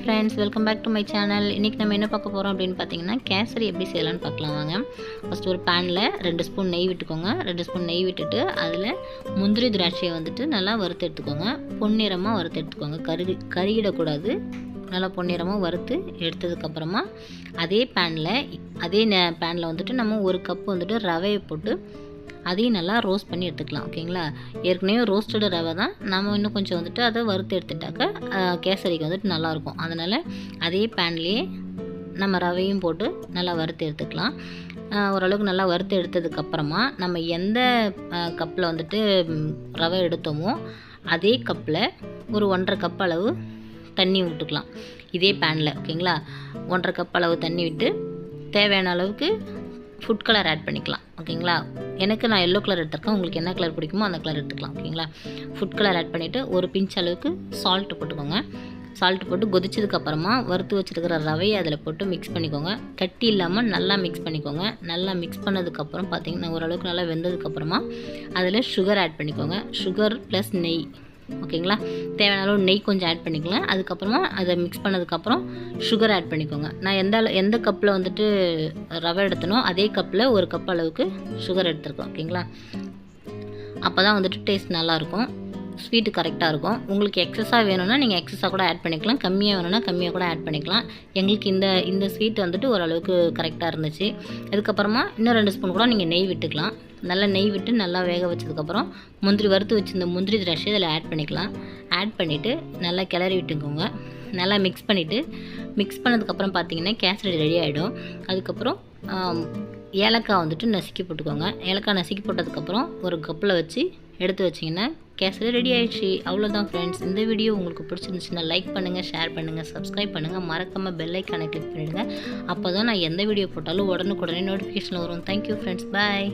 Friends, welcome back to my channel. இன்றைக்கி நம்ம என்ன பார்க்க போகிறோம் அப்படின்னு பார்த்தீங்கன்னா, கேசரி எப்படி செய்யலான்னு பார்க்கலாம் வாங்க. ஃபஸ்ட்டு ஒரு பேனில் 2 ஸ்பூன் நெய் விட்டுக்கோங்க. 2 ஸ்பூன் நெய் விட்டுட்டு அதில் முந்திரி திராட்சையை வந்துட்டு நல்லா வறுத்து எடுத்துக்கோங்க. பொன்னிறமாக வறுத்து எடுத்துக்கோங்க. கருகிடக்கூடாது. நல்லா பொன்னிறமாக வறுத்து எடுத்ததுக்கப்புறமா அதே பேனில் வந்துட்டு நம்ம ஒரு கப்பு வந்துட்டு ரவையை போட்டு அதையும் நல்லா ரோஸ்ட் பண்ணி எடுத்துக்கலாம். ஓகேங்களா? ஏற்கனவே ரோஸ்டடு ரவை தான், நம்ம இன்னும் கொஞ்சம் வந்துட்டு அதை வறுத்து எடுத்துட்டாக்க கேசரிக்கு வந்துட்டு நல்லாயிருக்கும். அதனால் அதே பேன்லேயே நம்ம ரவையும் போட்டு நல்லா வறுத்து எடுத்துக்கலாம். ஓரளவுக்கு நல்லா வறுத்து எடுத்ததுக்கப்புறமா நம்ம எந்த கப்பில் வந்துட்டு ரவை எடுத்தோமோ அதே கப்பில் ஒரு 1.5 கப் அளவு தண்ணி விட்டுக்கலாம். இதே பேனில் ஓகேங்களா? 1.5 கப் அளவு தண்ணி விட்டு தேவையான அளவுக்கு ஃபுட் கலர் ஆட் பண்ணிக்கலாம். ஓகேங்களா? நான் எல்லோ கலர் எடுத்துருக்கேன். உங்களுக்கு என்ன கலர் பிடிக்குமோ அந்த கலர் எடுத்துக்கலாம். ஓகேங்களா? ஃபுட் கலர் ஆட் பண்ணிவிட்டு ஒரு பிஞ்ச் அளவுக்கு சால்ட்டு போட்டுக்கோங்க. சால்ட்டு போட்டு கொதிச்சதுக்கப்புறமா வறுத்து வச்சுருக்கிற ரவையை அதில் போட்டு மிக்ஸ் பண்ணிக்கோங்க. கட்டி இல்லாமல் நல்லா மிக்ஸ் பண்ணிக்கோங்க. நல்லா மிக்ஸ் பண்ணதுக்கப்புறம் பார்த்திங்கன்னா ஓரளவுக்கு நல்லா வெந்ததுக்கப்புறமா அதில் சுகர் ஆட் பண்ணிக்கோங்க. சுகர் ப்ளஸ் நெய். ஓகேங்களா? தேவையான அளவு நெய் கொஞ்சம் ஆட் பண்ணிக்கலாம். அதுக்கப்புறமா அதை மிக்ஸ் பண்ணதுக்கப்புறம் சுகர் ஆட் பண்ணிக்கோங்க. நான் எந்த கப்பில் வந்துட்டு ரவை எடுத்தனோ அதே கப்பில் ஒரு கப் அளவுக்கு சுகர் எடுத்துருக்கோம். ஓகேங்களா? அப்போ தான் வந்துட்டு டேஸ்ட் நல்லாயிருக்கும், ஸ்வீட்டு கரெக்டாக இருக்கும். உங்களுக்கு எக்ஸஸாக வேணும்னா நீங்கள் எக்ஸஸாக கூட ஆட் பண்ணிக்கலாம். கம்மியாக வேணும்னா கம்மியாக கூட ஆட் பண்ணிக்கலாம். எங்களுக்கு இந்த ஸ்வீட் வந்துட்டு ஓரளவுக்கு கரெக்டாக இருந்துச்சு. அதுக்கப்புறமா இன்னும் 2 ஸ்பூன் கூட நீங்கள் நெய் விட்டுக்கலாம். நல்லா நெய் விட்டு நல்லா வேக வச்சதுக்கப்புறம் வறுத்து வச்சுருந்த முந்திரி திராட்சை இதில் ஆட் பண்ணிக்கலாம். ஆட் பண்ணிவிட்டு நல்லா கிளறி விட்டுக்கோங்க. நல்லா மிக்ஸ் பண்ணதுக்கப்புறம் பார்த்தீங்கன்னா கேசரி ரெடி ஆகிடும். அதுக்கப்புறம் ஏலக்காய் வந்துட்டு நசுக்கி போட்டுக்கோங்க. ஏலக்காய் நசுக்கி போட்டதுக்கப்புறம் ஒரு கப்பில் வச்சு எடுத்து வச்சிங்கன்னா கேசரி ரெடி ஆகிடுச்சு. அவ்வளோதான் ஃப்ரெண்ட்ஸ். இந்த வீடியோ உங்களுக்கு பிடிச்சிருந்துச்சுன்னா லைக் பண்ணுங்கள், ஷேர் பண்ணுங்கள், சப்ஸ்கிரைப் பண்ணுங்கள். மறக்காமல் பெல் ஐக்கானை கிளிக் பண்ணிவிடுங்க. அப்போ தான் நான் எந்த வீடியோ போட்டாலும் உடனுக்குடனே நோட்டிஃபிகேஷன் வரும். Thank you friends. பாய்.